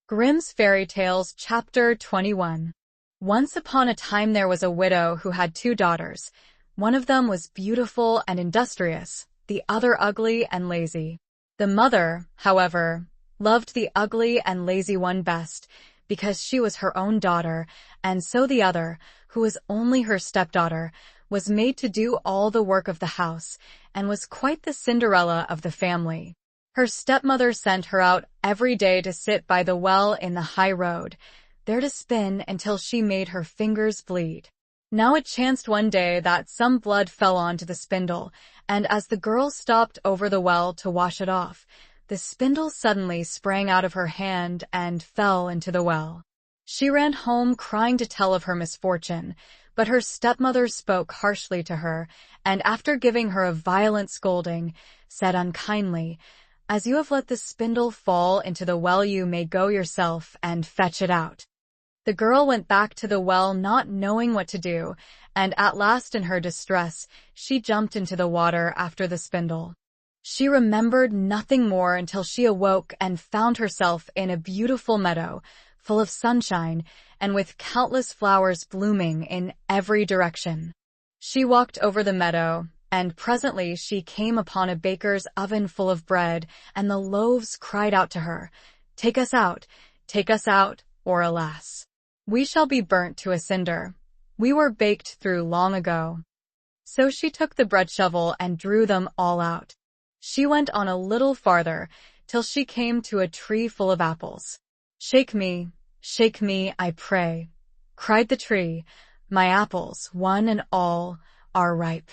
Grimm's Fairy Tales, Chapter 21. Once upon a time there was a widow who had two daughters. One of them was beautiful and industrious, the other ugly and lazy. The mother, however, loved the ugly and lazy one best, because she was her own daughter, and so the other, who was only her stepdaughter, was made to do all the work of the house, and was quite the Cinderella of the family. Her stepmother sent her out every day to sit by the well in the high road, there to spin until she made her fingers bleed. Now it chanced one day that some blood fell onto the spindle, and as the girl stopped over the well to wash it off, the spindle suddenly sprang out of her hand and fell into the well. She ran home crying to tell of her misfortune, but her stepmother spoke harshly to her, and after giving her a violent scolding, said unkindly, "As you have let the spindle fall into the well, you may go yourself and fetch it out." The girl went back to the well not knowing what to do, and at last in her distress, she jumped into the water after the spindle. She remembered nothing more until she awoke and found herself in a beautiful meadow, full of sunshine, and with countless flowers blooming in every direction. She walked over the meadow, and presently she came upon a baker's oven full of bread, and the loaves cried out to her, take us out, or alas, we shall be burnt to a cinder. We were baked through long ago." So she took the bread shovel and drew them all out. She went on a little farther, till she came to a tree full of apples. Shake me, I pray," cried the tree. "My apples, one and all, are ripe."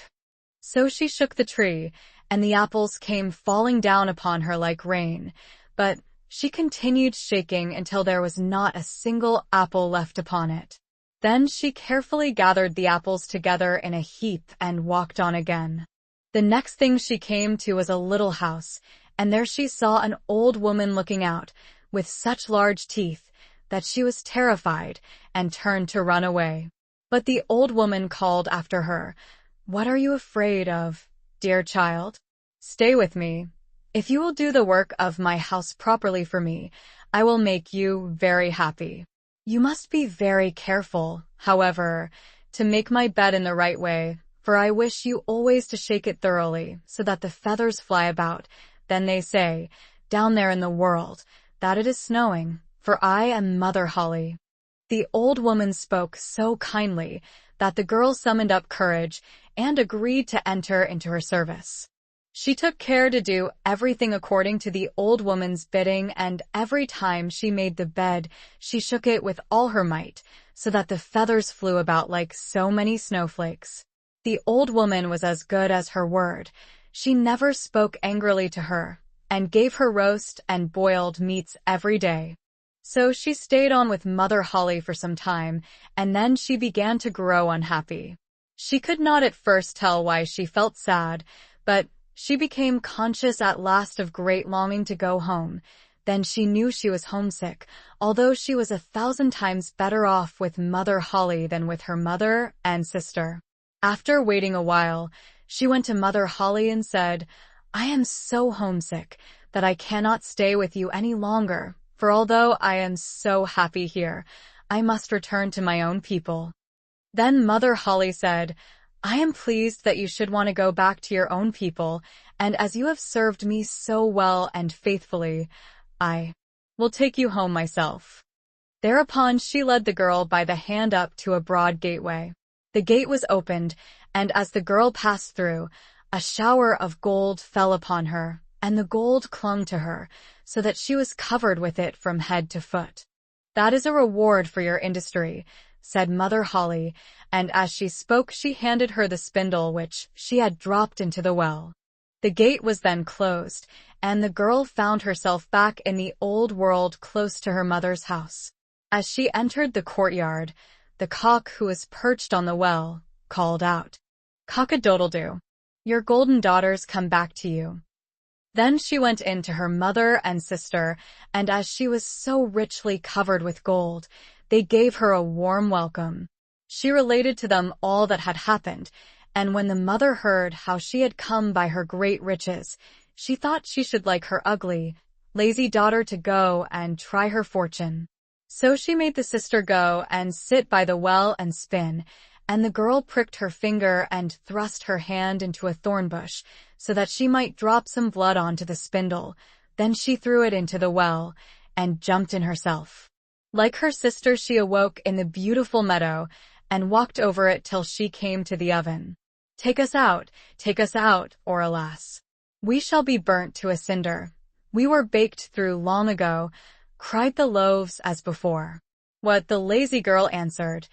So she shook the tree, and the apples came falling down upon her like rain, but she continued shaking until there was not a single apple left upon it. Then she carefully gathered the apples together in a heap and walked on again. The next thing she came to was a little house, and there she saw an old woman looking out, with such large teeth, that she was terrified and turned to run away. But the old woman called after her, "What are you afraid of, dear child? Stay with me. If you will do the work of my house properly for me, I will make you very happy. You must be very careful, however, to make my bed in the right way, for I wish you always to shake it thoroughly, so that the feathers fly about. Then they say, down there in the world, that it is snowing, for I am Mother Holly." The old woman spoke so kindly that the girl summoned up courage and agreed to enter into her service. She took care to do everything according to the old woman's bidding, and every time she made the bed, she shook it with all her might, so that the feathers flew about like so many snowflakes. The old woman was as good as her word. She never spoke angrily to her, and gave her roast and boiled meats every day. So she stayed on with Mother Holly for some time, and then she began to grow unhappy. She could not at first tell why she felt sad, but she became conscious at last of great longing to go home. Then she knew she was homesick, although she was 1,000 times better off with Mother Holly than with her mother and sister. After waiting a while, she went to Mother Holly and said, "I am so homesick that I cannot stay with you any longer, for although I am so happy here, I must return to my own people." Then Mother Holly said, "I am pleased that you should want to go back to your own people, and as you have served me so well and faithfully, I will take you home myself." Thereupon she led the girl by the hand up to a broad gateway. The gate was opened, and as the girl passed through, a shower of gold fell upon her, and the gold clung to her, so that she was covered with it from head to foot. "That is a reward for your industry," said Mother Holly, and as she spoke she handed her the spindle which she had dropped into the well. The gate was then closed, and the girl found herself back in the old world close to her mother's house. As she entered the courtyard, the cock who was perched on the well called out, "Cock-a-doodle-doo, your golden daughters come back to you." Then she went in to her mother and sister, and as she was so richly covered with gold, they gave her a warm welcome. She related to them all that had happened, and when the mother heard how she had come by her great riches, she thought she should like her ugly, lazy daughter to go and try her fortune. So she made the sister go and sit by the well and spin, and the girl pricked her finger and thrust her hand into a thorn bush so that she might drop some blood onto the spindle. Then she threw it into the well and jumped in herself. Like her sister, she awoke in the beautiful meadow and walked over it till she came to the oven. Take us out, or alas, we shall be burnt to a cinder. We were baked through long ago, cried the loaves as before. What the lazy girl answered,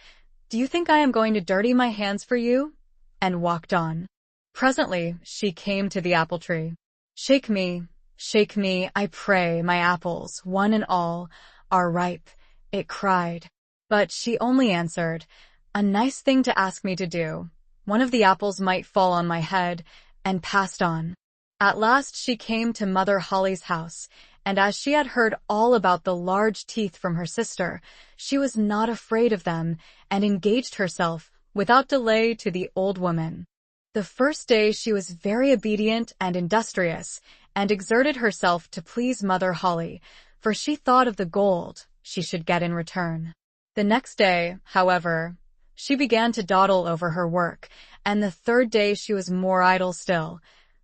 do you think I am going to dirty my hands for you? And walked on. Presently she came to the apple tree. Shake me, I pray, my apples, one and all, are ripe, it cried. But she only answered, a nice thing to ask me to do. One of the apples might fall on my head, and passed on. At last she came to Mother Holly's house, and as she had heard all about the large teeth from her sister, she was not afraid of them, and engaged herself, without delay, to the old woman. The first day she was very obedient and industrious, and exerted herself to please Mother Holly, for she thought of the gold she should get in return. The next day, however, she began to dawdle over her work, and the third day she was more idle still.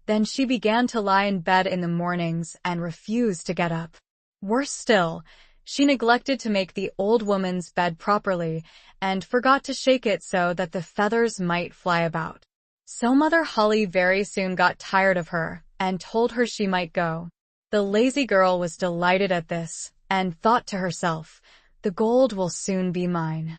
Then she began to lie in bed in the mornings and refused to get up. Worse still, she neglected to make the old woman's bed properly, and forgot to shake it so that the feathers might fly about. So Mother Holly very soon got tired of her, and told her she might go. The lazy girl was delighted at this, and thought to herself, the gold will soon be mine.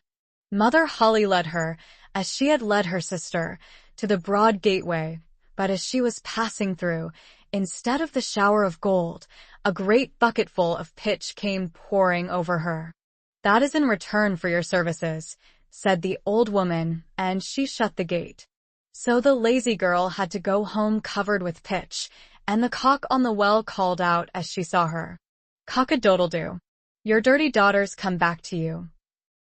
Mother Holly led her, as she had led her sister, to the broad gateway, but as she was passing through, instead of the shower of gold, a great bucketful of pitch came pouring over her. That is in return for your services, said the old woman, and she shut the gate. So the lazy girl had to go home covered with pitch, and the cock on the well called out as she saw her, Cock-a-doodle-doo, your dirty daughters come back to you.